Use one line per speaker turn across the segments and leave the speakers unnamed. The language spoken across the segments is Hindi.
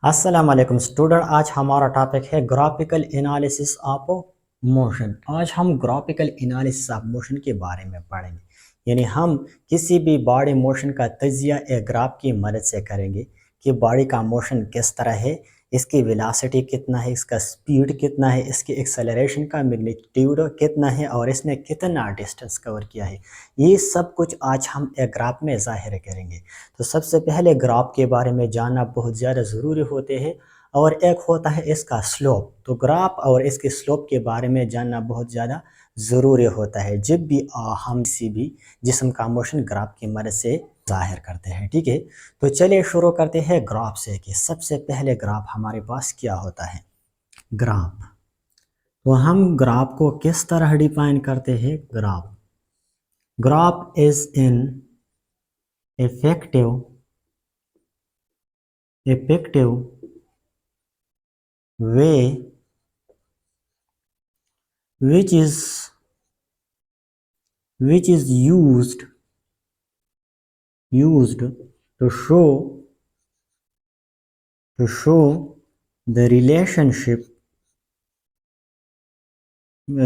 अस्सलाम वालेकुम स्टूडेंट। आज हमारा टॉपिक है ग्राफिकल एनालिसिस ऑफ मोशन। आज हम ग्राफिकल एनालिसिस ऑफ मोशन के बारे में पढ़ेंगे, यानी हम किसी भी बॉडी मोशन का तजिया एक ग्राफ की मदद से करेंगे कि बॉडी का मोशन किस तरह है, इसकी वेलोसिटी कितना है, इसका स्पीड कितना है, इसकी एक्सेलरेशन का मैग्नीट्यूड कितना है और इसने कितना डिस्टेंस कवर किया है। ये सब कुछ आज हम एक ग्राफ में ज़ाहिर करेंगे। तो सबसे पहले ग्राफ के बारे में जानना बहुत ज़्यादा ज़रूरी होते हैं और एक होता है इसका स्लोप। तो ग्राफ और इसके स्लोप के बारे में जानना बहुत ज़्यादा ज़रूरी होता है जब भी हम किसी भी जिस्म का मोशन ग्राफ की मदद से ज़ाहिर करते हैं। ठीक है, तो चलिए शुरू करते हैं ग्राफ से कि सबसे पहले ग्राफ हमारे पास क्या होता है। ग्राफ, तो हम ग्राफ को किस तरह डिफाइन करते हैं। Graph is in effective way which is used to show the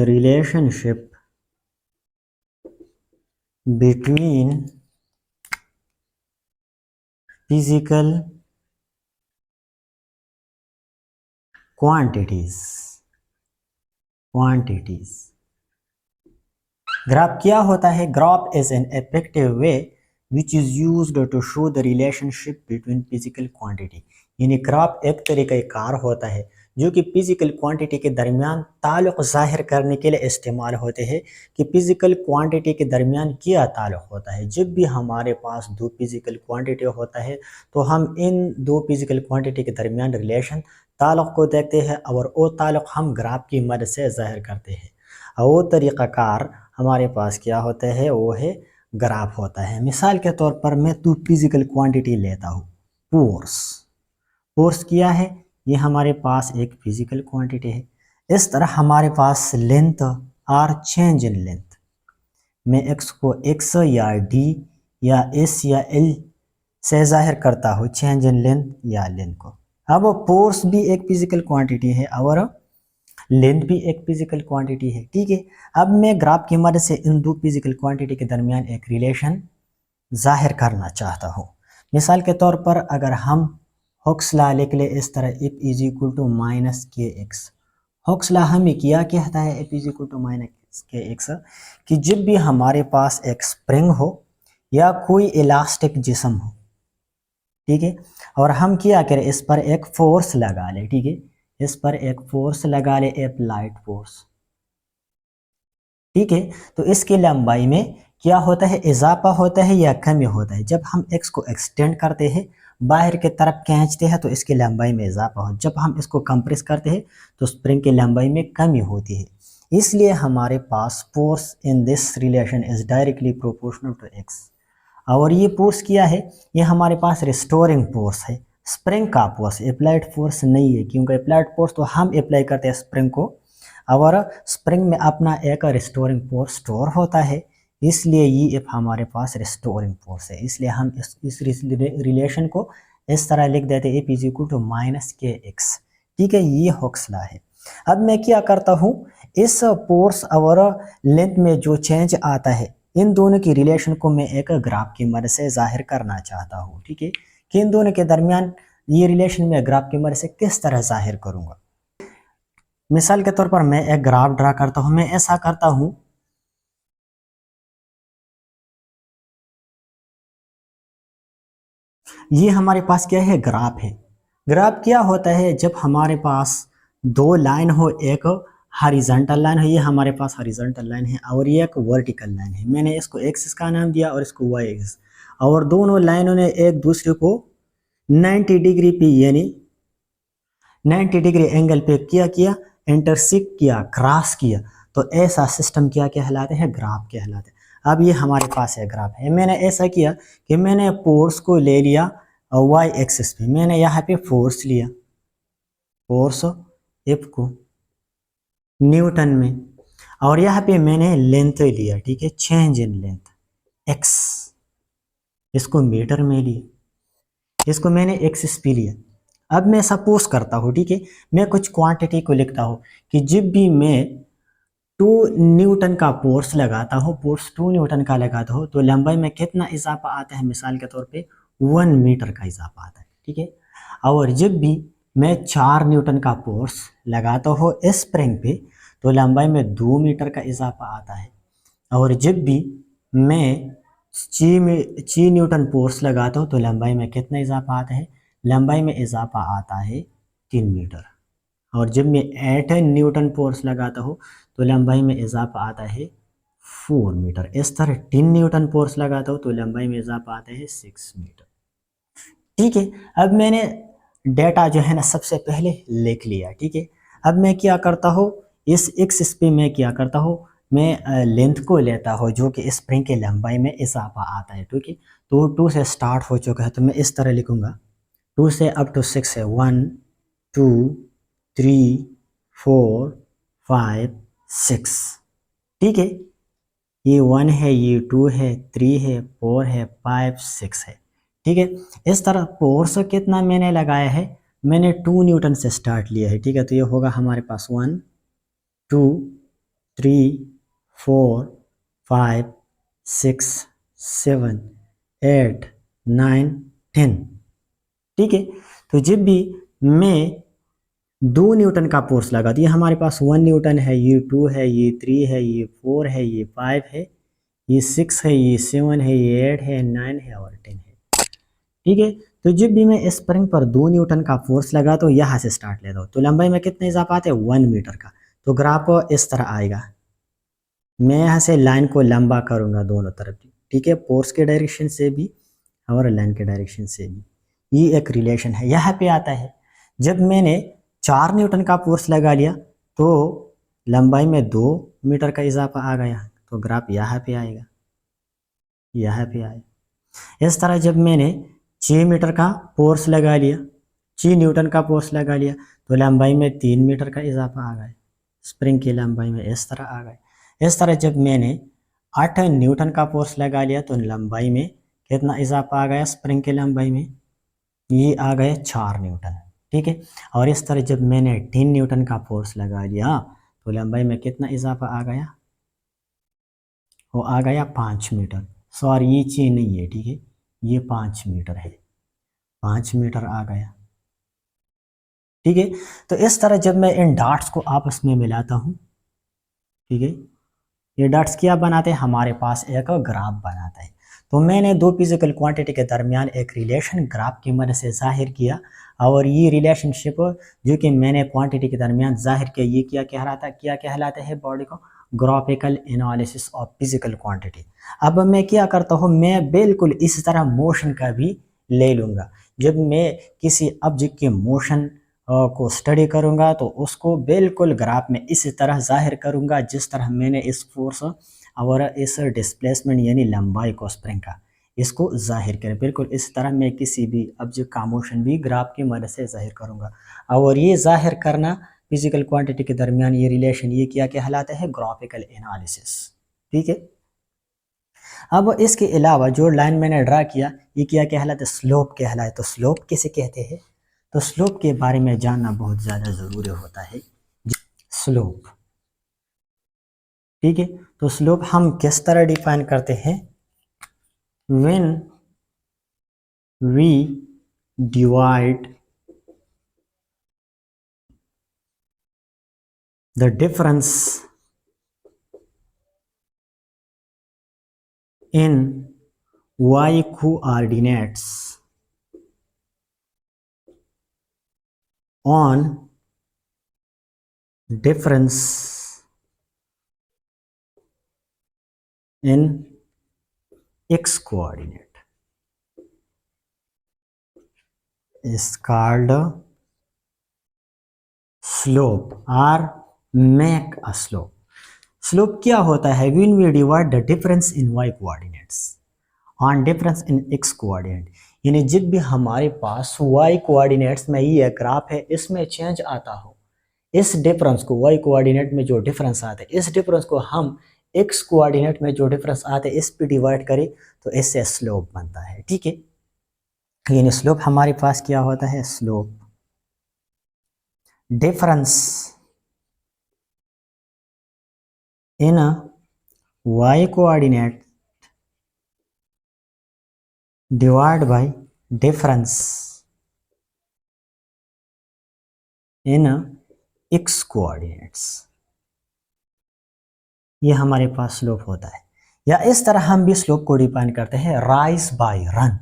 relationship between physical quantities। Graph क्या होता है। Graph is an effective way which is used to show the relationship between physical quantity. यानी ग्राफ एक तरीका कार होता है जो कि फिजिकल क्वांटिटी के दरमियान ताल्लुक़ ज़ाहिर करने के लिए इस्तेमाल होते हैं कि फिजिकल क्वांटिटी के दरमियान क्या ताल्लुक़ होता है। जब भी हमारे पास दो फिजिकल क्वांटिटी होता है तो हम इन दो फिजिकल क्वांटिटी के दरमियान रिलेशन ताल्लुक़ को देखते हैं और वो ताल्लुक़ हम ग्राफ की मदद से ज़ाहिर करते हैं। और वो तरीक़ाकार हमारे पास क्या होता है, वो है ग्राफ होता है। मिसाल के तौर पर मैं दो फिजिकल क्वांटिटी लेता हूँ। फोर्स क्या है, ये हमारे पास एक फिजिकल क्वांटिटी है। इस तरह हमारे पास लेंथ और चेंज इन लेंथ, मैं एक्स को एक्स या डी या एस या एल से जाहिर करता हूँ, चेंज इन लेंथ या लेंथ को। अब फोर्स भी एक फिजिकल क्वांटिटी है और लेंथ भी एक फिजिकल क्वांटिटी है। ठीक है, अब मैं ग्राफ की मदद से इन दो फिजिकल क्वांटिटी के दरमियान एक रिलेशन जाहिर करना चाहता हूँ। मिसाल के तौर पर अगर हम हुक्स लॉ लिख ले इस तरह, F is equal to minus k x. Hooke's law हमें क्या कहता है, F is equal to minus k x, कि जब भी हमारे पास एक स्प्रिंग हो या कोई इलास्टिक जिस्म हो, ठीक है, और हम क्या करें, इस पर एक फोर्स लगा ले। ठीक है, इस पर एक फोर्स लगा ले, अप्लाइड फोर्स। ठीक है, तो इसकी लंबाई में क्या होता है, इजाफा होता है या कमी होता है। जब हम एक्स को एक्सटेंड करते हैं, बाहर की तरफ खींचते हैं, तो इसकी लंबाई में इजाफा हो। जब हम इसको कंप्रेस करते हैं तो स्प्रिंग की लंबाई में कमी होती है। इसलिए हमारे पास force in this relation is directly proportional to X. और ये फोर्स क्या है, ये हमारे पास रिस्टोरिंग फोर्स है, स्प्रिंग का फोर्स, अप्लाइड फोर्स नहीं है। क्योंकि अप्लाइड फोर्स तो हम अप्लाई करते हैं स्प्रिंग को, और स्प्रिंग में अपना एक रिस्टोरिंग फोर्स स्टोर होता है, इसलिए ये हमारे पास रिस्टोरिंग फोर्स है। इसलिए हम इस रिलेशन को इस तरह लिख देते हैं, F is equal to minus k x. ठीक है, ये हुक्स लॉ है। अब मैं क्या करता हूँ, इस फोर्स और लेंथ में जो चेंज आता है, इन दोनों की रिलेशन को मैं एक ग्राफ की मदद से जाहिर करना चाहता हूँ। ठीक है, कि इन दोनों के दरमियान ये रिलेशन मैं ग्राफ की मदद से किस तरह जाहिर करूँगा। मिसाल के तौर पर मैं एक ग्राफ ड्रा करता हूँ। मैं ऐसा करता हूँ, ये हमारे पास क्या है, ग्राफ है। ग्राफ क्या होता है, जब हमारे पास दो लाइन हो, एक हॉरिजॉन्टल लाइन है, ये हमारे पास हॉरिजॉन्टल लाइन है, और ये एक वर्टिकल लाइन है। मैंने इसको एक्सिस का नाम दिया और इसको वाई एक्सिस, और दोनों लाइनों ने एक दूसरे को 90 डिग्री पे, यानी 90 डिग्री एंगल पे किया इंटरसेक्ट किया, क्रॉस किया, तो ऐसा सिस्टम क्या कहलाते हैं, ग्राफ कहलाते हैं। अब ये हमारे पास है ग्राफ है। मैंने ऐसा किया कि मैंने फोर्स को ले लिया वाई एक्सिस पे, मैंने यहाँ पे फोर्स लिया, फोर्स एफ को न्यूटन में, और यहाँ पे मैंने लेंथ लिया। ठीक है, चेंज इन लेंथ एक्स, इसको मीटर में लिया, इसको मैंने एक्सिस पे लिया, अब मैं सपोज करता हूँ, ठीक है, मैं कुछ क्वांटिटी को लिखता हूँ कि जब भी मैं 2 न्यूटन का फोर्स लगाता हूँ, फोर्स 2 न्यूटन का लगाता हूँ, तो लंबाई में कितना इजाफा आता है, मिसाल के तौर पे 1 मीटर का इजाफा आता है, ठीक है। और जब भी मैं 4 न्यूटन का फोर्स लगाता हूँ स्प्रिंग पे, तो लंबाई में 2 मीटर का इजाफा आता है। और जब भी मैं 6 न्यूटन फोर्स लगाता हूँ, तो लंबाई में कितना इजाफा आता है, लंबाई में इजाफा आता है 3 मीटर। और जब मैं 8 न्यूटन फोर्स लगाता हूँ, तो लंबाई में इजाफा आता है 4 मीटर। इस तरह 3 न्यूटन फोर्स लगाता हूँ, तो लंबाई में इजाफा आता है 6 मीटर, ठीक है। अब मैंने डेटा जो है ना सबसे पहले लिख लिया, ठीक है। अब मैं क्या करता हूँ, इस एक्सिस पे मैं क्या करता हूँ, मैं लेंथ को लेता हूँ जो कि स्प्रिंग की लंबाई में इजाफा आता है, ठीक है। तो 2 से स्टार्ट हो चुका है, तो मैं इस तरह लिखूंगा, 2 से अप टू 6 है, 1 2 3 4 5 6, ठीक है। ये 1 है, ये 2 है, 3 है, 4 है, 5 6 है, ठीक है। इस तरह फोर्स कितना मैंने लगाया है, मैंने 2 न्यूटन से स्टार्ट लिया है, ठीक है। तो ये होगा हमारे पास 1 2 3 4 5 6 7 8 9 10, ठीक है। तो जब भी मैं 2 न्यूटन का फोर्स लगा दिया, हमारे पास 1 न्यूटन है, ये 2 है, ये 3 है, ये 4 है, ये 5 है, ये 6 है, ये 7 है, ये 8 है, 9 है और 10 है, ठीक है। तो जब भी मैं स्प्रिंग पर 2 न्यूटन का फोर्स लगा तो यहाँ से स्टार्ट लेता हूँ, तो लंबाई में कितना इजाफा आता है, 1 मीटर का। तो ग्राफ इस तरह आएगा, मैं यहाँ से लाइन को लंबा करूंगा दोनों तरफ, ठीक है, फोर्स के डायरेक्शन से भी और लाइन के डायरेक्शन से भी। ये एक रिलेशन है। यहाँ पे आता है, जब मैंने 4 न्यूटन का फोर्स लगा लिया, तो लंबाई में 2 मीटर का इजाफा आ गया, तो ग्राफ यहाँ पे आएगा, यहाँ पे आएगा। इस तरह जब मैंने 6 मीटर का फोर्स लगा लिया, 6 न्यूटन का फोर्स लगा लिया, तो लंबाई में 3 मीटर का इजाफा आ गया, स्प्रिंग की लंबाई में इस तरह आ गए। इस तरह जब मैंने 8 न्यूटन का फोर्स लगा लिया, तो लंबाई में कितना इजाफा आ गया, स्प्रिंग की लंबाई में ये आ गए 4 न्यूटन, ठीक है। और इस तरह जब मैंने 10 न्यूटन का फोर्स लगा लिया, तो लंबाई में कितना इजाफा आ गया, वो आ गया 5 मीटर। सॉरी ये 6 नहीं है, ठीक है, ये 5 मीटर है, 5 मीटर आ गया, ठीक है। तो इस तरह जब मैं इन डॉट्स को आपस में मिलाता हूँ, ठीक है, ये डॉट्स क्या बनाते हैं, हमारे पास एक ग्राफ बनाता है। तो मैंने दो फिजिकल क्वांटिटी के दरमियान एक रिलेशन ग्राफ की मदद से जाहिर किया, और ये रिलेशनशिप जो कि मैंने क्वांटिटी के दरमियान जाहिर किया, ये क्या कहलाता है, बॉडी को graphical analysis of physical quantity. अब मैं क्या करता हूँ, मैं बिल्कुल इस तरह मोशन का भी ले लूँगा। जब मैं किसी ऑब्जेक्ट के मोशन को स्टडी करूँगा, तो उसको बिल्कुल ग्राफ में इस तरह जाहिर करूँगा जिस तरह मैंने इस फोर्स और इस डिस्प्लेसमेंट यानी लंबाई को स्प्रिंग का इसको जाहिर करें, बिल्कुल इस तरह मैं किसी भी ऑब्जेक्ट का मोशन भी ग्राफ की मदद से जाहिर करूँगा। और ये जाहिर करना फिजिकल क्वांटिटी के दरमियान ये रिलेशन, ये क्या कहलाता है, ग्राफिकल एनालिसिस, ठीक है। अब इसके अलावा जो लाइन मैंने ड्रा किया, ये क्या कहलाता है, स्लोप कहलाता है। तो स्लोप किसे कहते हैं, तो स्लोप के बारे में जानना बहुत ज़्यादा ज़रूरी होता है। स्लोप, ठीक है। तो स्लोप हम किस तरह डिफाइन करते हैं, when we divide the difference in y coordinates on difference in x coordinate is called slope or make a slope. Slope क्या होता है, when we divide the difference in y coordinates on difference in x coordinate, यानी जब भी हमारे पास y कोऑर्डिनेट्स में ये ग्राफ है, इसमें चेंज आता हो, इस डिफरेंस को y कोऑर्डिनेट में जो डिफरेंस आता है, इस डिफरेंस को हम x कोऑर्डिनेट में जो डिफरेंस आता है इस पे डिवाइड करें, तो इससे स्लोप बनता है, ठीक है। यानी स्लोप हमारे पास क्या होता है, slope difference in y coordinate divide by difference in x coordinates, ये हमारे पास स्लोप होता है। या इस तरह हम भी स्लोप को डिफाइन करते हैं, राइज बाय रन।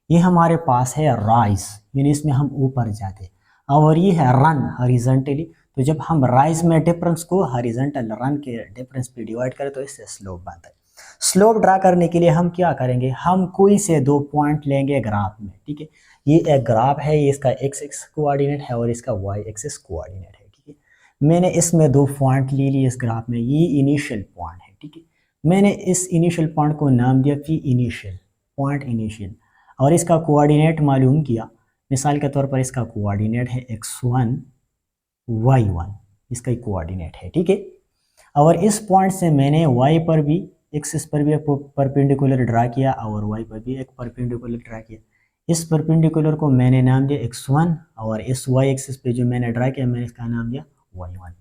ये हमारे पास है राइज, यानी इसमें हम ऊपर जाते हैं, और ये है रन हॉरिजॉन्टली। तो जब हम राइज में डिफरेंस को हॉरिजॉन्टल रन के डिफरेंस पे डिवाइड करें तो इससे स्लोप बनता है। स्लोप ड्रा करने के लिए हम क्या करेंगे, हम कोई से दो पॉइंट लेंगे ग्राफ में, ठीक है। ये एक ग्राफ है, ये इसका एक्स एक्स कोऑर्डिनेट है और इसका वाई एक्सिस कोऑर्डिनेट है, ठीक है। मैंने इसमें दो पॉइंट ले लिए इस ग्राफ में, ये इनिशियल पॉइंट है, ठीक है। मैंने इस इनिशियल पॉइंट को नाम दिया पी इनिशियल, पॉइंट इनिशियल, और इसका कोऑर्डिनेट मालूम किया। मिसाल के तौर पर इसका कोऑर्डिनेट है x1 y1, इसका कोऑर्डिनेट है, ठीक है। और इस पॉइंट से मैंने y पर भी, एक्सिस पर भी एक परपेंडिकुलर ड्रा किया और y पर भी एक परपेंडिकुलर ड्रा किया। इस परपेंडिकुलर को मैंने नाम दिया x1 और इस y एक्सिस पे जो मैंने ड्रा किया मैंने इसका नाम दिया y1।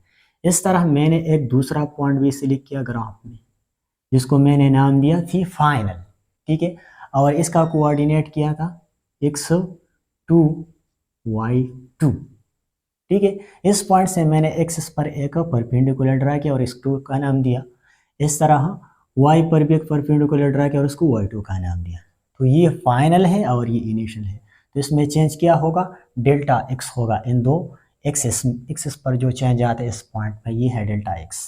इस तरह मैंने एक दूसरा पॉइंट भी सिलेक्ट किया ग्राफ में, जिसको मैंने नाम दिया थी फाइनल, ठीक है। और इसका कोऑर्डिनेट किया था x2 y2, ठीक है। इस पॉइंट से मैंने एक्सिस पर एक परपेंडिकुलर ड्रा किया और x2 का नाम दिया। इस तरह y पर भी एक परपेंडिकुलर ड्रा किया और उसको y2 का नाम दिया। तो ये फाइनल है और ये इनिशियल है, तो इसमें चेंज क्या होगा, डेल्टा x होगा। इन दो एक्सिस एक्सिस पर जो चेंज आता है इस पॉइंट पर, ये है डेल्टा x,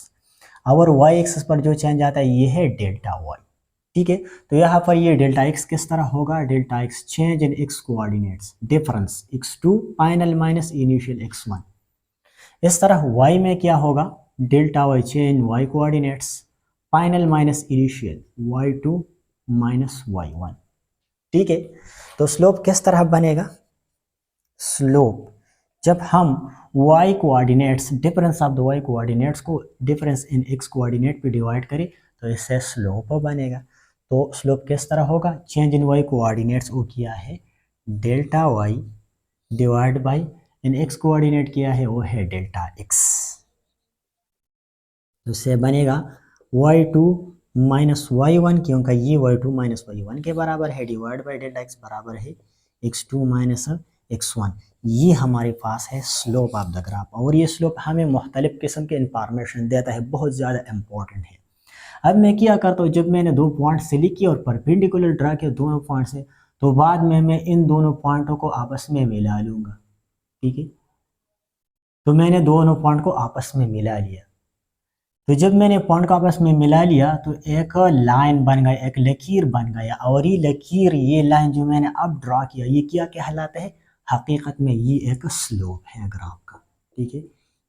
और y एक्सिस पर जो चेंज आता है ये है डेल्टा y, ठीक है। तो यहाँ पर ये डेल्टा x किस तरह होगा, delta x change in x coordinates, difference x2 final minus initial x1। इस तरह y में क्या होगा, delta y change y coordinates, final minus initial y2 minus y1, ठीक है। तो स्लोप किस तरह बनेगा, स्लोप जब हम y coordinates, difference of the y coordinates को डिफरेंस इन x कोऑर्डिनेट पे डिवाइड करें तो इससे स्लोप बनेगा। तो स्लोप किस तरह होगा, चेंज इन y कोऑर्डिनेट्स वो किया है delta y divide by in x coordinate किया है वो है डेल्टा x। तो इससे बनेगा y2 माइनस y1, क्योंकि ये y2 माइनस y1 के बराबर है, डिवाइड बाय डेल्टा x बराबर है x2 माइनस x1। ये हमारे पास है स्लोप ऑफ द ग्राफ, और ये स्लोप हमें मुख्तलिफ किस्म के इंफॉर्मेशन देता है, बहुत ज़्यादा इंपॉर्टेंट है। अब मैं क्या करता हूँ, जब मैंने दो पॉइंट सिलेक्ट किया और परपेंडिकुलर ड्रा किया दोनों पॉइंट से, तो बाद में मैं इन दोनों पॉइंटों को आपस में मिला लूँगा, ठीक है। तो मैंने दोनों पॉइंट को आपस में मिला लिया। तो जब मैंने पॉइंट को आपस में मिला लिया तो एक लाइन बन गई, एक लकीर बन गया, और ये लकीर, ये लाइन जो मैंने अब ड्रा किया, ये क्या कहलाता है, हकीकत में ये एक स्लोप है ग्राफ का, ठीक है।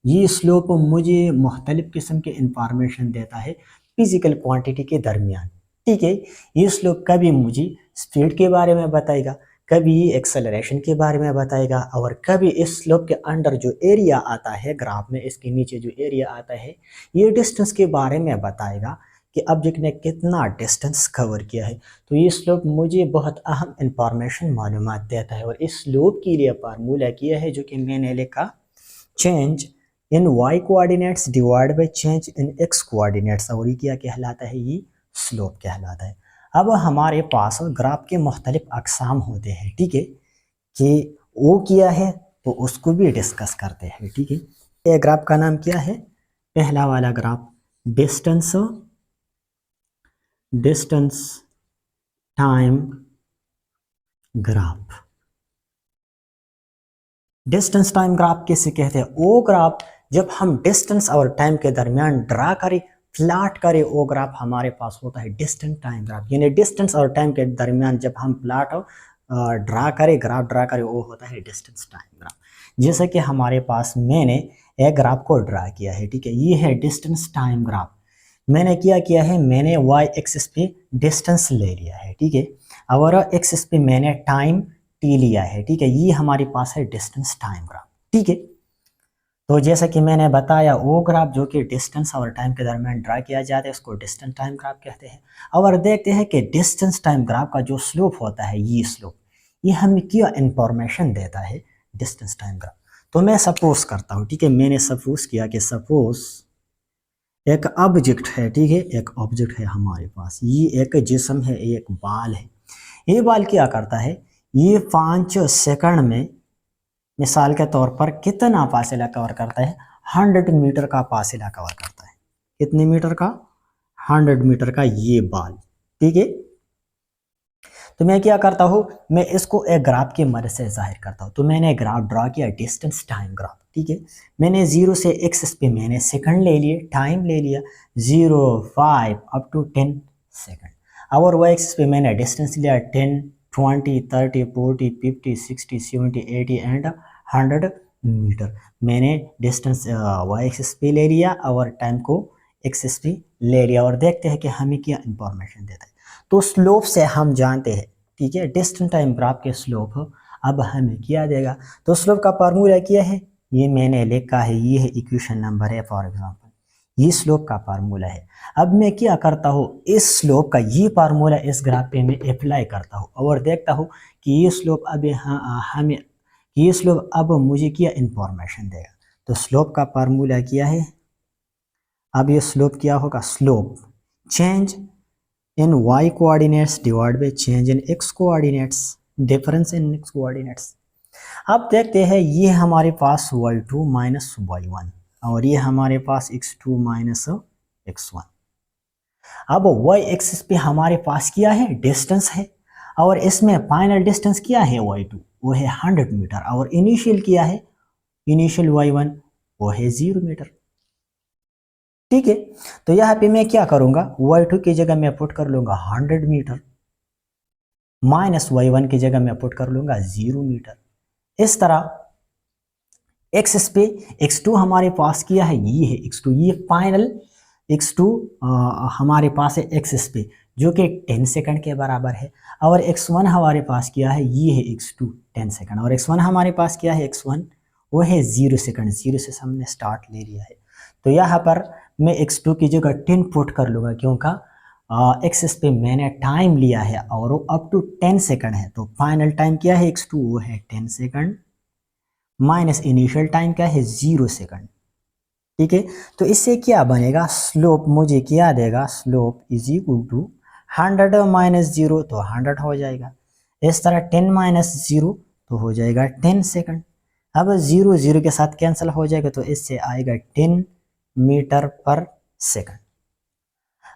ये स्लोप मुझे मुख्तलिफ किस्म के इंफॉर्मेशन देता है फिजिकल क्वांटिटी के दरमियान, ठीक है। ये स्लोप कभी मुझे स्पीड के बारे में बताएगा, कभी एक्सेलरेशन के बारे में बताएगा, और कभी इस स्लोप के अंडर जो एरिया आता है ग्राफ में, इसके नीचे जो एरिया आता है, ये डिस्टेंस के बारे में बताएगा कि ऑब्जेक्ट ने कितना डिस्टेंस कवर किया है। तो ये स्लोप मुझे बहुत अहम इंफॉर्मेशन मालूमात देता है, और इस स्लोप के लिए फार्मूला किया है जो कि मैंने लिखा, change in y coordinates divide by change in x coordinates, और ये क्या कहलाता है, ये स्लोप कहलाता है। अब हमारे पास ग्राफ के मुख्तलिफ अकसाम होते हैं, ठीक है, कि वो किया है तो उसको भी डिस्कस करते हैं, ठीक है। ये ग्राफ का नाम क्या है, पहला वाला graph distance distance time graph. Distance time graph किसे कहते हैं, वो ग्राफ जब हम डिस्टेंस और टाइम के दरमियान ड्रा करें, प्लाट करें, वो ग्राफ हमारे पास होता है डिस्टेंस टाइम ग्राफ। यानी डिस्टेंस और टाइम के दरमियान जब हम प्लाट ड्रा करें, ग्राफ ड्रा करें, वो होता है डिस्टेंस टाइम ग्राफ। जैसे कि हमारे पास मैंने एक ग्राफ को ड्रा किया है, ठीक है, ये है डिस्टेंस टाइम ग्राफ। मैंने क्या किया है, मैंने वाई एक्सिस पे डिस्टेंस ले लिया है, ठीक है, और एक्सिस पे मैंने टाइम टी लिया है, ठीक है। ये हमारे पास है डिस्टेंस टाइम ग्राफ, ठीक है। तो जैसा कि मैंने बताया, वो ग्राफ जो कि डिस्टेंस और टाइम के दरमियान ड्रा किया जाता है उसको डिस्टेंस टाइम ग्राफ कहते हैं। और देखते हैं कि डिस्टेंस टाइम ग्राफ का जो स्लोप होता है, ये स्लोप, ये हमें क्या इंफॉर्मेशन देता है डिस्टेंस टाइम ग्राफ। तो मैं सपोज करता हूँ, ठीक है, मैंने सपोज किया कि सपोज एक ऑब्जेक्ट है, ठीक है, एक ऑब्जेक्ट है हमारे पास, ये एक जिस्म है, एक बाल है। ये बाल क्या करता है, ये 5 सेकंड में मिसाल के तौर पर कितना फासला कवर करता है, 100 मीटर का फासला कवर करता है। कितने मीटर का, 100 मीटर का ये बाल, ठीक है। तो मैं क्या करता हूँ, मैं इसको एक ग्राफ की मदद से जाहिर करता हूँ। तो मैंने ग्राफ ड्रा किया, डिस्टेंस टाइम ग्राफ, ठीक है। मैंने 0 से एक्सिस पे मैंने सेकंड ले लिए, टाइम ले लिया, 0, 5 अप टू 10 सेकंड। और वाई एक्सिस पे मैंने डिस्टेंस लिया 10, 20, 30, 40, 50, 60, 70, 80 एंड 100 मीटर। मैंने डिस्टेंस वाई एक्सिस पे ले लिया और टाइम को एक्सिस पे ले लिया, और देखते हैं कि हमें क्या इंफॉर्मेशन देता है। तो स्लोप से हम जानते हैं, ठीक है, डिस्टेंस टाइम ग्राफ के स्लोप अब हमें क्या देगा। तो स्लोप का फार्मूला क्या है, ये मैंने लिखा है, ये है इक्वेशन नंबर है फॉर एग्जांपल, ये स्लोप का फार्मूला है। अब मैं क्या करता हूँ, इस स्लोप का ये फार्मूला इस ग्राफ पे मैं अप्लाई करता हूँ और देखता हूँ कि ये स्लोप अब हमें, ये स्लोप अब मुझे क्या इंफॉर्मेशन देगा। तो स्लोप का फार्मूला क्या है, अब ये स्लोप क्या होगा, slope change in y coordinates divided by change in x coordinates, difference in x coordinates। अब देखते हैं, ये हमारे पास y2 माइनस y1 और ये हमारे पास x2 माइनस x1। अब y एक्सिस पे हमारे पास क्या है, डिस्टेंस है, और इसमें फाइनल डिस्टेंस क्या है y2, वो है 100 मीटर, और इनिशियल क्या है, इनिशियल y1 वो है 0 मीटर, ठीक है। तो यहाँ पे मैं क्या करूंगा, y2 की जगह मैं पुट कर लूंगा 100 मीटर, माइनस y1 की जगह मैं पुट कर लूंगा 0 मीटर। इस तरह एक्सिस पे x2 हमारे पास किया है, ये है x2, ये फाइनल x2 हमारे पास है एक्सिस पे, जो कि 10 सेकंड के बराबर है, और x1 हमारे पास किया है, ये है x2 10 सेकंड, और x1 हमारे पास किया है, x1 वो है 0 सेकंड, 0 से हमने स्टार्ट ले लिया है। तो यहाँ पर मैं x2 की जगह 10 पुट कर लूंगा, क्योंकि एक्सिस पे मैंने टाइम लिया है और वो अप टू 10 सेकंड है। तो फाइनल टाइम क्या है x2, वो है 10 सेकंड, माइनस इनिशियल टाइम क्या है 0 सेकंड, ठीक है। तो इससे क्या बनेगा, स्लोप मुझे क्या देगा, slope is equal to 100 minus 0 तो 100 हो जाएगा, इस तरह 10 माइनस 0 तो हो जाएगा 10 सेकंड। अब 0 0 के साथ कैंसिल हो जाएगा, तो इससे आएगा 10 मीटर पर सेकंड।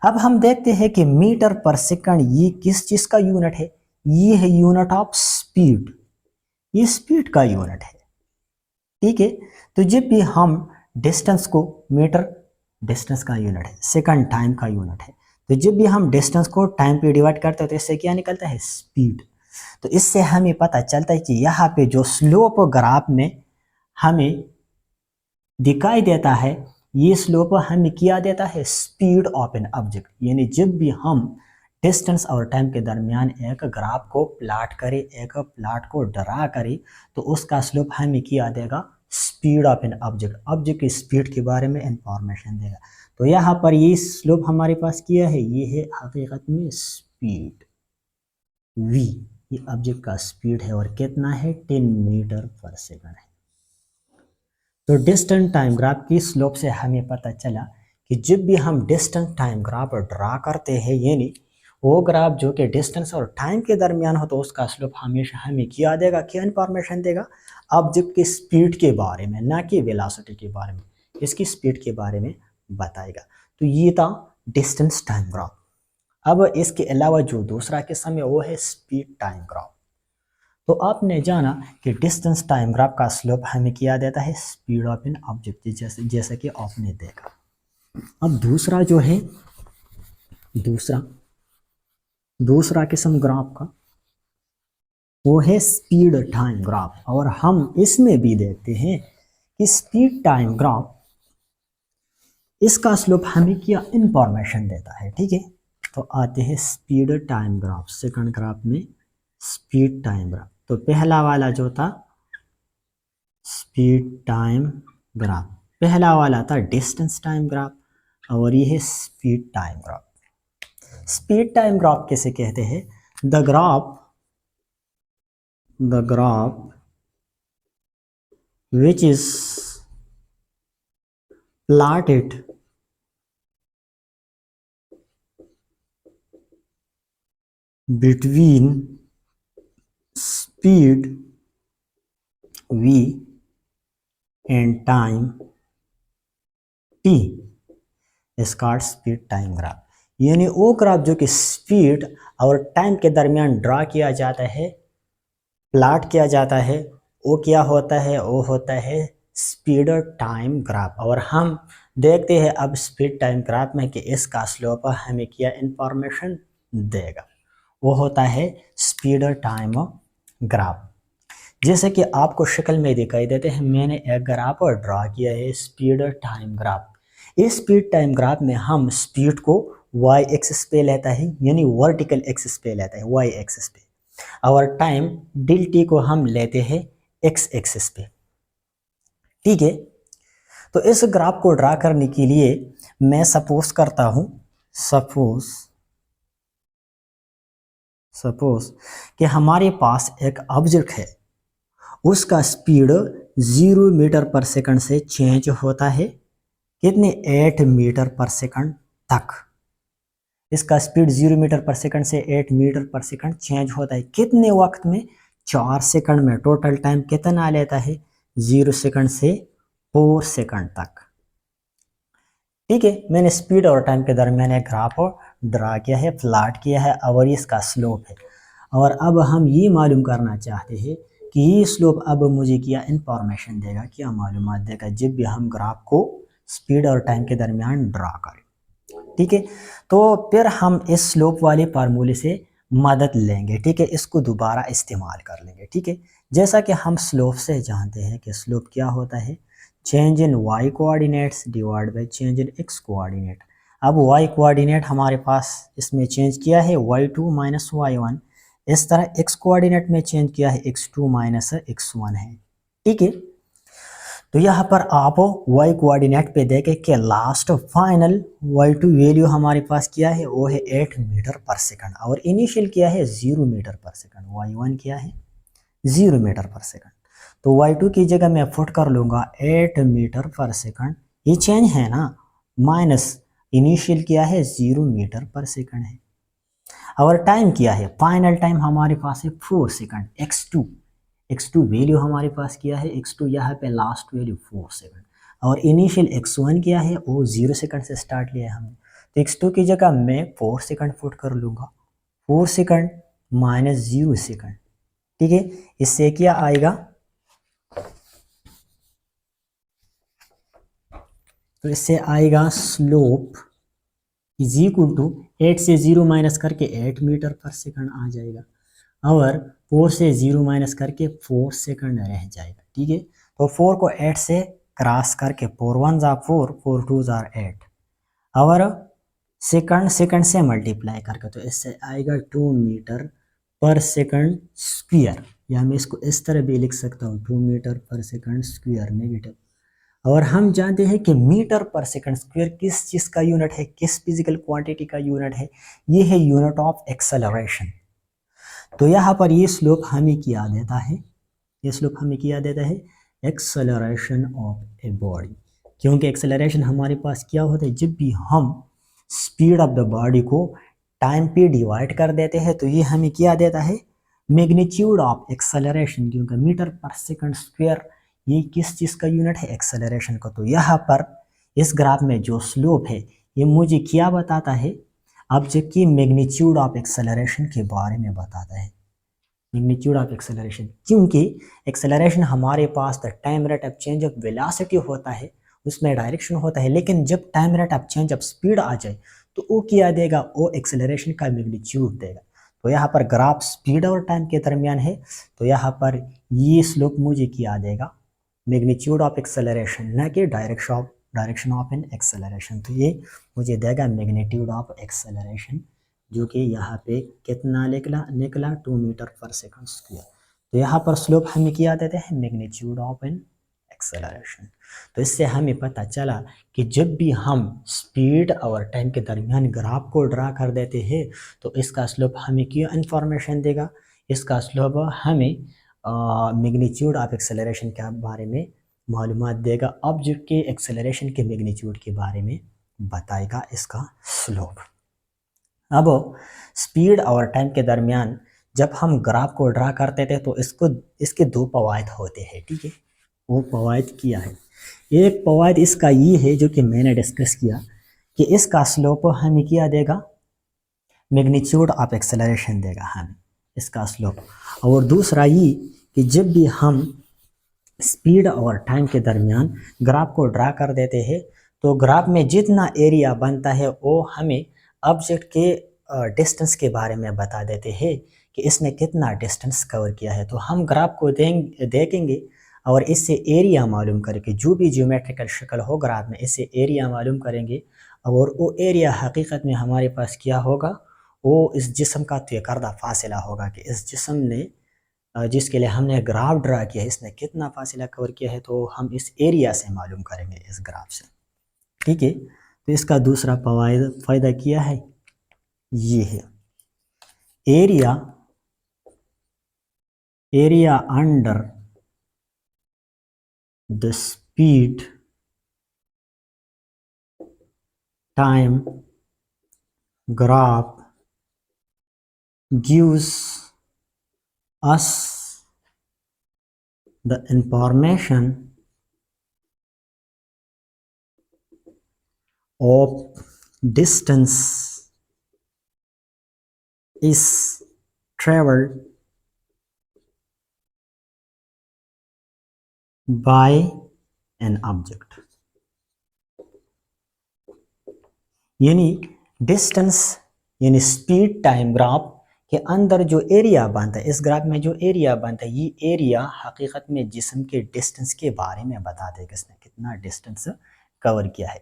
अब हम देखते हैं कि मीटर पर सेकंड ये किस चीज का यूनिट है, ये है यूनिट ऑफ स्पीड, ये स्पीड का यूनिट है, ठीक है। तो जब भी हम डिस्टेंस को, मीटर डिस्टेंस का यूनिट है, सेकंड टाइम का यूनिट है, तो जब भी हम डिस्टेंस को टाइम पे डिवाइड करते हैं तो इससे क्या निकलता है, स्पीड। तो इससे हमें पता चलता है कि यहाँ पे जो स्लोप ग्राफ में हमें दिखाई देता है, ये स्लोप हमें क्या देता है, स्पीड ऑफ एन ऑब्जेक्ट। यानी जब भी हम डिस्टेंस और टाइम के दरमियान एक ग्राफ को प्लाट करें, एक प्लाट को ड्रा करें, तो उसका स्लोप हमें क्या देगा, speed of an object, object की स्पीड के बारे में इंफॉर्मेशन देगा। तो यहाँ पर ये स्लोप हमारे पास क्या है, ये है हकीकत में स्पीड v, ये ऑब्जेक्ट का स्पीड है, और कितना है, 10 मीटर पर सेकंड है। तो डिस्टेंस टाइम ग्राफ की स्लोप से हमें पता चला कि जब भी हम डिस्टेंस टाइम ग्राफ ड्रा करते हैं, यानी वो ग्राफ जो कि डिस्टेंस और टाइम के दरमियान हो, तो उसका स्लोप हमेशा हमें क्या देगा, क्या इंफॉर्मेशन देगा, ऑब्जेक्ट की स्पीड के बारे में, ना कि वेलोसिटी के बारे में, इसकी स्पीड के बारे में बताएगा। तो ये था डिस्टेंस टाइम ग्राफ। अब इसके अलावा जो दूसरा किस्म है वो है स्पीड टाइम ग्राफ। तो आपने जाना कि डिस्टेंस टाइम ग्राफ का स्लोप हमें क्या देता है, स्पीड ऑफ एन ऑब्जेक्ट, जैसे कि आपने देखा। अब दूसरा जो है, दूसरा दूसरा किस्म ग्राफ का वो है स्पीड टाइम ग्राफ, और हम इसमें भी देखते हैं कि स्पीड टाइम ग्राफ, इसका स्लोप हमें क्या इंफॉर्मेशन देता है, ठीक है। तो आते हैं speed time graph, second graph में स्पीड टाइम ग्राफ। तो पहला वाला जो था स्पीड टाइम ग्राफ, पहला वाला था डिस्टेंस टाइम ग्राफ, और ये है speed time graph. Speed time graph किसे कहते हैं, the graph which is plotted between speed v and time t is called speed time graph. यानी वो ग्राफ जो कि स्पीड और टाइम के दरमियान ड्रा किया जाता है, प्लाट किया जाता है, वो क्या होता है, वो होता है स्पीड और टाइम ग्राफ। और हम देखते हैं अब स्पीड टाइम ग्राफ में कि इसका स्लोप हमें क्या इंफॉर्मेशन देगा, वो होता है स्पीड और टाइम ग्राफ। जैसे कि आपको शक्ल में दिखाई देते हैं, मैंने एक ग्राफ और ड्रा किया है स्पीड और टाइम ग्राफ। इस स्पीड टाइम ग्राफ में हम स्पीड को वाई एक्सिस पे लेता है, यानी वर्टिकल एक्सिस पे लेता है, वाई एक्सिस पे, और टाइम डिल टी को हम लेते हैं एक्स एक्सिस पे। ठीक है, तो इस ग्राफ को ड्रा करने के लिए मैं सपोज करता हूं, सपोज कि हमारे पास एक ऑब्जेक्ट है, उसका स्पीड 0 मीटर पर सेकंड से चेंज होता है कितने 8 मीटर पर सेकंड तक। इसका स्पीड 0 मीटर पर सेकंड से 8 मीटर पर सेकंड चेंज होता है कितने वक्त में, 4 सेकंड में। टोटल टाइम कितना लेता है, 0 सेकंड से 4 सेकंड तक। ठीक है, मैंने स्पीड और टाइम के दरमियान एक ग्राफ ड्रा किया है, प्लॉट किया है, और इसका स्लोप है। और अब हम ये मालूम करना चाहते हैं कि ये स्लोप अब मुझे क्या इंफॉर्मेशन देगा, क्या मालूमात देगा जब भी हम ग्राफ को स्पीड और टाइम के दरमियान ड्रा करें। ठीक है, तो फिर हम इस स्लोप वाले फार्मूले से मदद लेंगे। ठीक है, इसको दोबारा इस्तेमाल कर लेंगे। ठीक है, जैसा कि हम स्लोप से जानते हैं कि स्लोप क्या होता है, change in y coordinates divide by change in x coordinate. अब वाई कोऑर्डिनेट हमारे पास इसमें चेंज किया है y2 माइनस y1, इस तरह एक्स कोऑर्डिनेट में चेंज किया है x2 माइनस x1 है। ठीक है, तो यहाँ पर आप y कोऑर्डिनेट पे देखें कि लास्ट फाइनल y2 वैल्यू हमारे पास क्या है, वो है 8 मीटर पर सेकंड, और इनिशियल क्या है 0 मीटर पर सेकंड, y1 क्या है 0 मीटर पर सेकंड। तो y2 की जगह मैं फुट कर लूँगा 8 मीटर पर सेकंड, ये चेंज है ना, माइनस इनिशियल क्या है 0 मीटर पर सेकंड है, और टाइम क्या है, फाइनल टाइम हमारे पास है 4 सेकंड, x2 वैल्यू हमारे पास क्या है, x2 यहाँ पे लास्ट वैल्यू 4 सेकंड, और इनिशियल x1 क्या है, वो 0 सेकंड से स्टार्ट लिया है हमने। तो x2 की जगह मैं 4 सेकंड फुट कर लूँगा, 4 सेकंड माइनस 0 सेकंड। ठीक है, इससे क्या आएगा, तो इससे आएगा स्लोप इज इक्वल टू 8 से 0 माइनस करके 8 मीटर पर सेकंड आ जाएगा, और 4 से 0 माइनस करके 4 सेकंड रह जाएगा। ठीक है, तो 4 को 8 से क्रॉस करके 4 1 जा 4, 4 2 जा 8, और सेकंड से मल्टीप्लाई करके, तो इससे आएगा 2 मीटर पर सेकंड स्क्वायर, या मैं इसको इस तरह भी लिख सकता हूँ 2 मीटर पर सेकंड स्क्वायर नेगेटिव। और हम जानते हैं कि मीटर पर सेकंड स्क्वायर किस चीज़ का यूनिट है, किस फिजिकल क्वांटिटी का यूनिट है, ये है यूनिट ऑफ एक्सेलरेशन। तो यहाँ पर ये स्लोप हमें क्या देता है, ये स्लोप हमें क्या देता है, एक्सेलरेशन ऑफ ए बॉडी। क्योंकि एक्सेलरेशन हमारे पास क्या होता है, जब भी हम स्पीड ऑफ द बॉडी को टाइम पे डिवाइड कर देते हैं तो ये हमें क्या देता है, मैग्नीट्यूड ऑफ एक्सेलरेशन। क्योंकि मीटर पर सेकंड स्क्वायर ये किस चीज़ का यूनिट है, एक्सेलरेशन का। तो यहाँ पर इस ग्राफ में जो स्लोप है ये मुझे क्या बताता है, ऑब्जेक्ट की मैग्नीट्यूड ऑफ एक्सेलरेशन के बारे में बताता है, मैग्नीट्यूड ऑफ एक्सेलरेशन। क्योंकि एक्सेलरेशन हमारे पास the time rate of change of velocity होता है, उसमें डायरेक्शन होता है, लेकिन जब time rate of change of speed आ जाए तो वो क्या देगा, वो एक्सेलरेशन का मैग्नीट्यूड देगा। तो यहाँ पर ग्राफ स्पीड और टाइम के दरमियान है, तो यहाँ पर ये स्लोप मुझे क्या देगा, मैग्नीट्यूड ऑफ एक्सेलरेशन, न कि डायरेक्शन ऑफ एन एक्सेलरेशन। तो ये मुझे देगा मैग्नीट्यूड ऑफ एक्सेलरेशन, जो कि यहाँ पे कितना निकला 2 मीटर पर सेकंड स्क्वायर। तो यहाँ पर स्लोप हमें क्या देते हैं, मैग्नीट्यूड ऑफ एन एक्सेलरेशन। तो इससे हमें पता चला कि जब भी हम स्पीड और टाइम के दरमियान ग्राफ को ड्रा कर देते हैं तो इसका स्लोप हमें क्या इन्फॉर्मेशन देगा, इसका स्लोप हमें मैग्नीट्यूड ऑफ एक्सेलरेशन के बारे में मालूमात देगा, ऑब्जेक्ट के एक्सेलरेशन के मैग्नीट्यूड के बारे में बताएगा, इसका स्लोप। अब स्पीड और टाइम के दरमियान जब हम ग्राफ को ड्रा करते थे तो इसके दो फवायद होते हैं, ठीक है। वो फवायद क्या है? एक फवायद इसका ये है जो कि मैंने डिस्कस किया कि इसका स्लोप हमें क्या देगा, मैग्नीट्यूड ऑफ एक्सेलरेशन देगा हमें इसका स्लोप। और दूसरा ये कि जब भी हम स्पीड और टाइम के दरमियान ग्राफ को ड्रा कर देते हैं तो ग्राफ में जितना एरिया बनता है वो हमें ऑब्जेक्ट के डिस्टेंस के बारे में बता देते हैं कि इसने कितना डिस्टेंस कवर किया है। तो हम ग्राफ को देखेंगे और इससे एरिया मालूम करके, जो भी ज्योमेट्रिकल शक्ल हो ग्राफ में, इससे एरिया मालूम करेंगे और वो एरिया हकीकत में हमारे पास क्या होगा, वो इस जिस्म का तय करदा फासला होगा कि इस जिस्म ने जिसके लिए हमने ग्राफ ड्रा किया है इसने कितना फासला कवर किया है, तो हम इस एरिया से मालूम करेंगे इस ग्राफ से, ठीक है। तो इसका दूसरा फ़ायदा क्या है, ये है area under the speed time graph gives us the information of distance is traveled by an object। यानी डिस्टेंस यानी स्पीड टाइम ग्राफ के अंदर जो एरिया बनता है, इस ग्राफ में जो एरिया बनता है, ये एरिया हकीकत में जिस्म के डिस्टेंस के बारे में बता देगा, इसने कितना डिस्टेंस कवर किया है।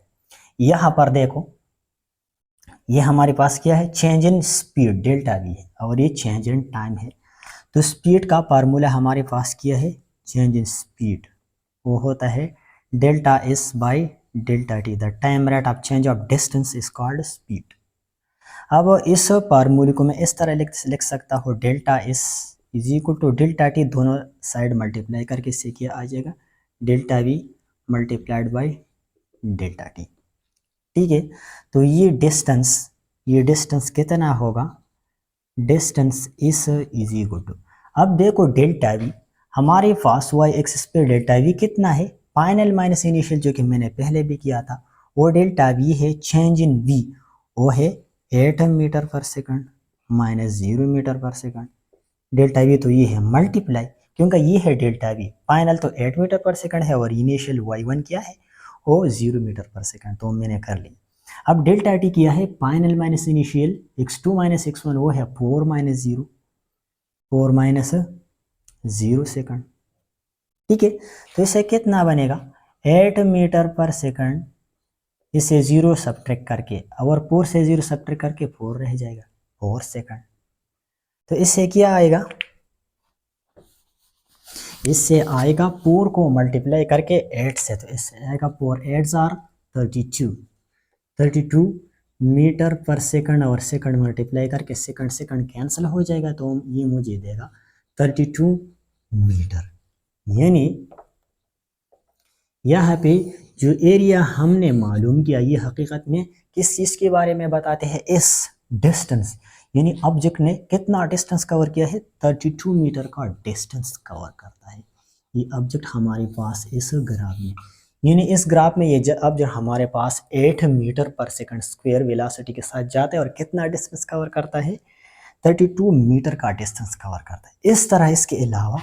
यहाँ पर देखो, ये हमारे पास क्या है, change in speed delta we है और ये चेंज इन टाइम है। तो स्पीड का फार्मूला हमारे पास क्या है, चेंज इन स्पीड, वो होता है delta S by delta T. The time rate of change of distance is called speed. अब इस फार्मूले को मैं इस तरह लिख सकता हूँ, delta s is equal to delta t, दोनों साइड मल्टीप्लाई करके इससे क्या आ जाएगा, delta v multiplied by delta t, ठीक है। तो ये डिस्टेंस कितना होगा, डिस्टेंस इज इक्वल टू, अब देखो डेल्टा वी हमारे पास वाई एक्सिस पे डेल्टा वी कितना है, फाइनल माइनस इनिशियल, जो कि मैंने पहले भी किया था, वो डेल्टा वी है चेंज इन वी, वो है 8 मीटर पर सेकंड माइनस 0 मीटर पर सेकंड। डेल्टा वी तो ये है मल्टीप्लाई, क्योंकि ये है डेल्टा वी, फाइनल तो 8 मीटर पर सेकंड है और इनिशियल y1 क्या है, वो 0 मीटर पर सेकंड, तो मैंने कर लिया। अब डेल्टा टी किया है final minus initial, x2 minus x1 वो है 4 माइनस 0, 4 माइनस 0 सेकंड, ठीक है। तो इसे कितना बनेगा, 8 मीटर पर सेकंड, इसे 0 सब्ट्रैक्ट करके और 4 से 0 सब्ट्रैक्ट करके 4 रह जाएगा, 4 सेकंड। तो इससे क्या आएगा, इससे आएगा 4 को मल्टीप्लाई करके 8 से, तो इससे आएगा 4 8 आर 32 मीटर पर सेकंड, और सेकंड मल्टीप्लाई करके सेकंड कैंसिल हो जाएगा, तो ये मुझे देगा 32 मीटर। यानी यहाँ पे जो एरिया हमने मालूम किया, ये हकीकत में किस चीज़ के बारे में बताते हैं, इस डिस्टेंस, यानी ऑब्जेक्ट ने कितना डिस्टेंस कवर किया है, 32 मीटर का डिस्टेंस कवर करता है ये ऑब्जेक्ट हमारे पास इस ग्राफ में। यानी इस ग्राफ में ये ऑब्जेक्ट हमारे पास 8 मीटर पर सेकंड स्क्वायर वेलोसिटी के साथ जाता है और कितना डिस्टेंस कवर करता है, 32 मीटर का डिस्टेंस कवर करता है। इस तरह इसके अलावा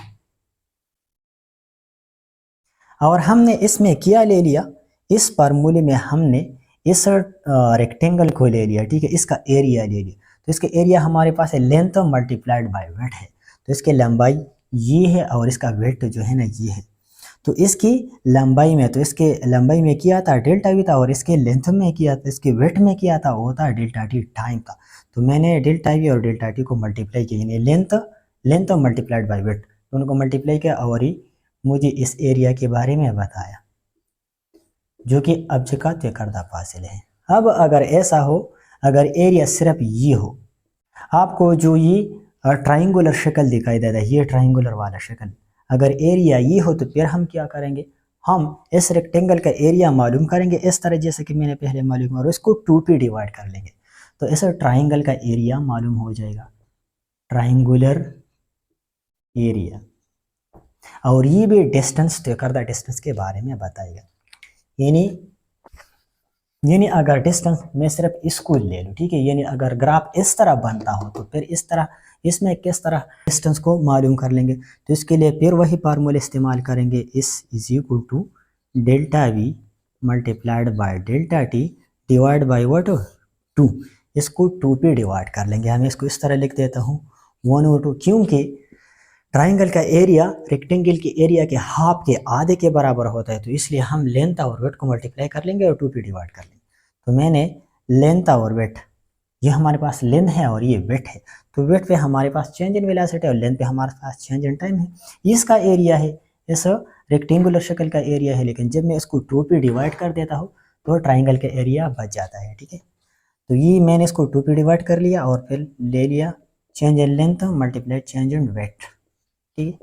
और हमने इसमें क्या ले लिया, इस फार्मूले में हमने इस रेक्टेंगल को ले लिया, ठीक है, इसका एरिया ले लिया। तो इसका एरिया हमारे पास है लेंथ मल्टीप्लाइड बाय विड्थ है, तो इसकी लंबाई ये है और इसका विड्थ जो है ना ये है। तो इसकी लंबाई में, तो इसके लंबाई में क्या था, डेल्टा वी था, और इसके लेंथ में क्या था, इसके विड्थ में क्या था, वो था डेल्टा टी टाइम था। तो मैंने डेल्टा वी और डेल्टा टी को मल्टीप्लाई किया, यानी लेंथ मल्टीप्लाइड बाय विड्थ, दोनों को मल्टीप्लाई किया और ही मुझे इस एरिया के बारे में बताया, जो कि ऑब्जेक्ट का तय करदा फासिल है। अब अगर ऐसा हो, अगर एरिया सिर्फ ये हो, आपको जो ये ट्राइंगुलर शक्ल दिखाई देता है, ये ट्राइंगुलर वाला शक्ल, अगर एरिया ये हो तो फिर हम क्या करेंगे, हम इस रेक्टेंगल का एरिया मालूम करेंगे इस तरह जैसे कि मैंने पहले मालूम और इसको 2 पे डिवाइड कर लेंगे तो इस ट्राइंगल का एरिया मालूम हो जाएगा, ट्राइंगुलर एरिया। और ये भी डिस्टेंस तय करदा डिस्टेंस के बारे में बताएगा। यानी अगर डिस्टेंस मैं सिर्फ इसको ले लूँ, ठीक है, यानी अगर ग्राफ इस तरह बनता हो तो फिर इस तरह इसमें किस तरह डिस्टेंस को मालूम कर लेंगे। तो इसके लिए फिर वही फार्मूला इस्तेमाल करेंगे, s is equal to delta v multiplied by delta t divide by what 2। इसको 2 पे डिवाइड कर लेंगे। हमें इसको इस तरह लिख देता हूँ 1/2, क्योंकि ट्राइंगल का एरिया रेक्टेंगल के एरिया के हाफ के आधे के बराबर होता है, तो इसलिए हम लेंथ और वेट को मल्टीप्लाई कर लेंगे और 2 पे डिवाइड कर लेंगे। तो मैंने लेंथ और वेट, ये हमारे पास लेंथ है और ये वेट है, तो वेट पे हमारे पास चेंज इन वेलोसिटी और लेंथ पे हमारे पास चेंज इन टाइम है। इसका एरिया है, इस रेक्टेंगुलर शक्ल का एरिया है, लेकिन जब मैं इसको 2 पे डिवाइड कर देता हूँ तो ट्राइंगल का एरिया बच जाता है, ठीक है। तो ये मैंने इसको 2 पे डिवाइड कर लिया और फिर ले लिया change in length multiply change in weight, ठीक है।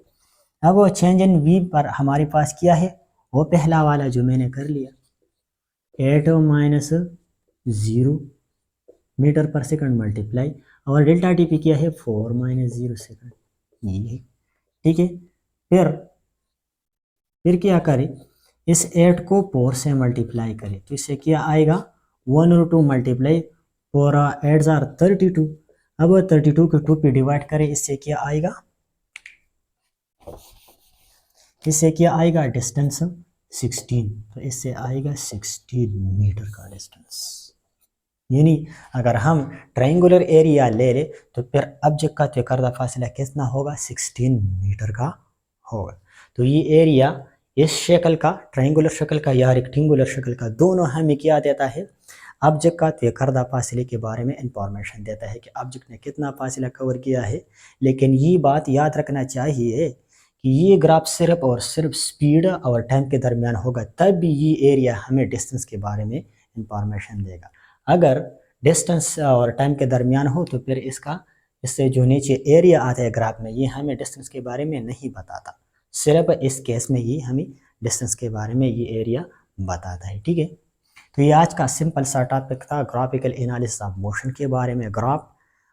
अब वो चेंज इन वी पर हमारे पास क्या है, वो पहला वाला जो मैंने कर लिया 8 - 0 मीटर पर सेकंड मल्टीप्लाई और डेल्टा टी पी क्या है 4 - 0 सेकंड, ये है, ठीक है। फिर क्या करें, इस 8 को 4 से मल्टीप्लाई करें तो इससे क्या आएगा 1/2 मल्टीप्लाई 4 8 जार 32। अब 32 को 2 पे डिवाइड करें, इससे क्या आएगा, डिस्टेंस 16, तो इससे आएगा 16 मीटर का डिस्टेंस। यानी अगर हम ट्रायंगुलर एरिया ले ले तो फिर ऑब्जेक्ट का तय करदा फासला कितना होगा 16 मीटर का होगा। तो ये एरिया इस शक्ल का, ट्रायंगुलर शक्ल का या रेक्टेंगुलर शक्ल का, दोनों हमें क्या देता है, ऑब्जेक्ट का तय करदा फासले के बारे में इंफॉर्मेशन देता है कि ऑब्जेक्ट ने कितना फासला कवर किया है। लेकिन ये बात याद रखना चाहिए कि ये ग्राफ सिर्फ और सिर्फ स्पीड और टाइम के दरमियान होगा, तब भी ये एरिया हमें डिस्टेंस के बारे में इंफॉर्मेशन देगा। अगर डिस्टेंस और टाइम के दरमियान हो तो फिर इससे जो नीचे एरिया आता है ग्राफ में, ये हमें डिस्टेंस के बारे में नहीं बताता। सिर्फ इस केस में ये हमें डिस्टेंस के बारे में ये एरिया बताता है, ठीक है। तो ये आज का सिंपल सा टॉपिक था, ग्राफिकल एनालिसिस ऑफ मोशन के बारे में, ग्राफ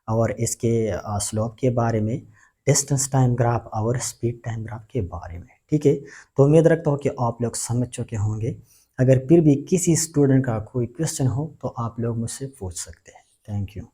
और इसके स्लोप के बारे में, डिस्टेंस टाइम ग्राफ और स्पीड टाइम ग्राफ के बारे में, ठीक है। तो उम्मीद रखता हूँ कि आप लोग समझ चुके होंगे। अगर फिर भी किसी स्टूडेंट का कोई क्वेश्चन हो तो आप लोग मुझसे पूछ सकते हैं। Thank you.